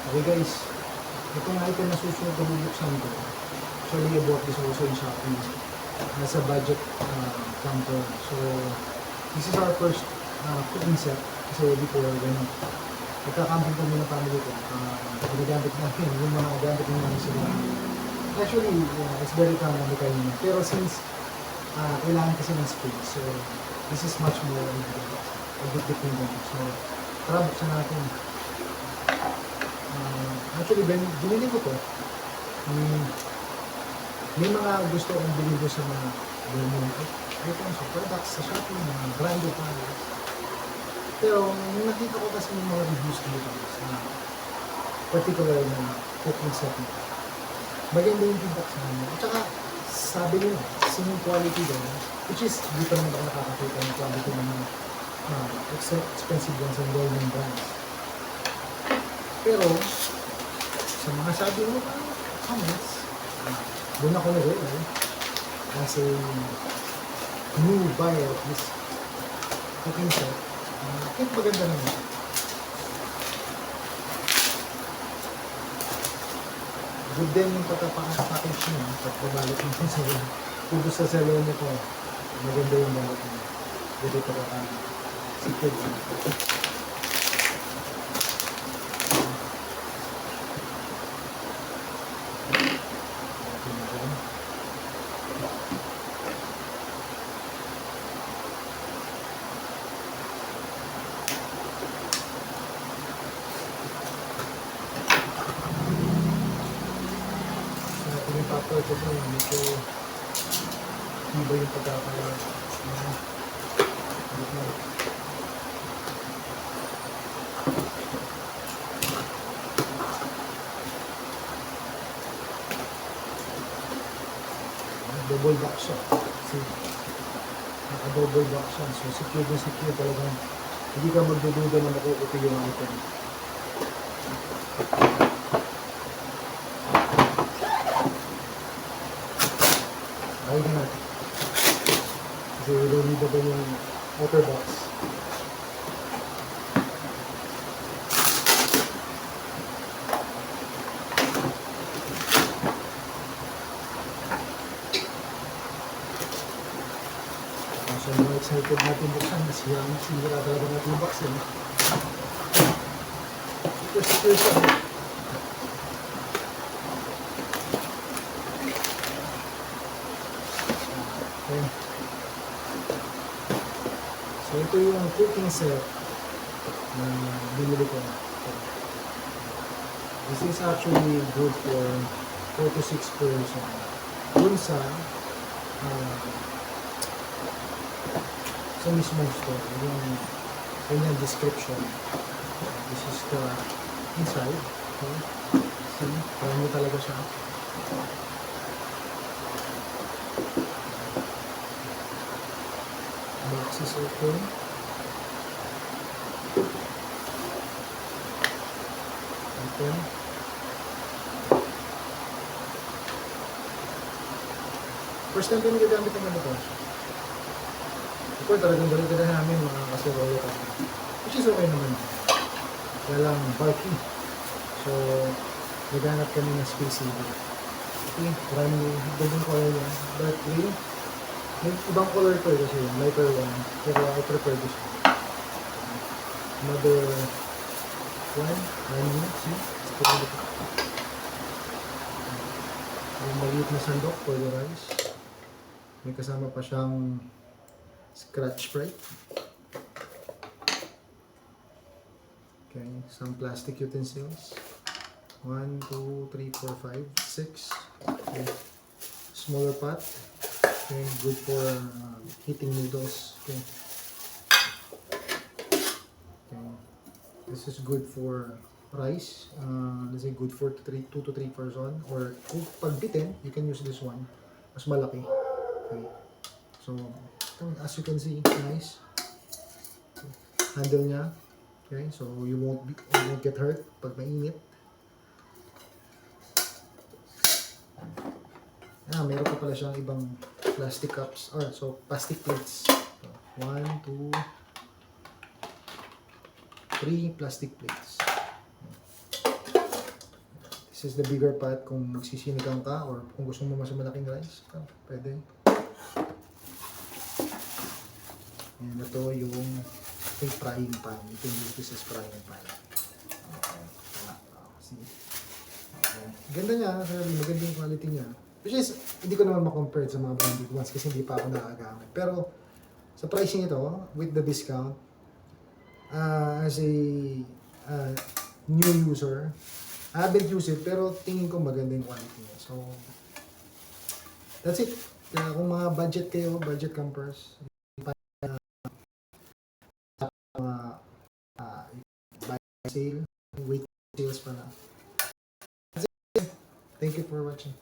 Okay guys, itong item na susunod na bubuksan ko. Actually, I bought this also in Shopee. Nasa budget counter. So, this is our first cooking set. Kasi before, when nagkakamping kami ng family ko, ginagamit namin yung mga gamit namin sa bahay. Actually, it's very common na kayo. Pero since kailangan kasi ng space, so this is much more independent. So, tara, buksan natin. Actually, binili ko to. May mga gusto akong bilhin sa mga items o products sa Shopee, mga branded products. Pero, nakita ko kasi yung mga reviews dito sa particular na cooking set nito. Maganda yung feedback sa kanya. At saka, sabi nila, same quality din, which is, di pa naman ako nakakakita ng quality ng mga expensive ones and well-known brands. Pero, sa mga sabi mo, comments, doon ako nag-realize as a new buyer of this cooking set, kahit maganda naman. Good din yung pagka-package niya, pagkabalot mo sa kubos sa salon niya ko, maganda yung balot niya. Good ito ka secret. Ito po, medyo iba yung pagkakala. Double box siya. See? Naka-double box siya. So, secure na secure talagang. Hindi ka magdududa na makukuti yung item. Ayun na natin. Kasi we don't need ba yung outer box. So, mga excited natin buksan kasi yung sinira talaga natin yung box yun. Ito siya. Okay. So, ito yung cooking set na binili ko. This is actually good for 4 to 6 person. Dun sa mismong store, yung kanyang description. This is the inside. Okay. See, parang mo talaga siya. Box is open. Open. First time ko nagagamit ng ganito. Before talagang dala-dala namin mga kasirola kami. Which is okay naman. Kaya lang bulky. So, naghanap kami ng space dito. Okay, maraming gandang color yan. Dark green. May ibang color ko kasi yung lighter one. Pero I prefer this one. Another one. See? Yung maliit na sandok for the rice. May kasama pa siyang scratch sprite. Okay, some plastic utensils. 1, 2, 3, 4, 5, 6. Okay. Smaller pot. Okay, good for heating noodles. Okay. Okay. This is good for rice. Let's say good for 2 to 3 person. Or kung pagbitin, you can use this one. Mas malaki. Okay. So, as you can see, nice. Handle niya. Okay, so you won't get hurt pag mainit. Meron pa pala siyang ibang plastic cups. So plastic plates. 1, 2, 3 plastic plates. This is the bigger pot kung magsisinigang ka or kung gusto mo mas malaking rice. Pwede. And ito yung frying pan. You can use this as frying pan. Okay. See? Okay. Ganda niya. Maganda yung quality niya. Which is, hindi ko naman ma-compare sa mga branded ones kasi hindi pa ako nakagamit. Pero, sa pricing ito, with the discount, as a new user, I haven't used it, pero tingin ko maganda yung quality niya. So, that's it. Kaya kung mga budget kayo, budget campers, buy sale, wait sales pa na. That's it. Thank you for watching.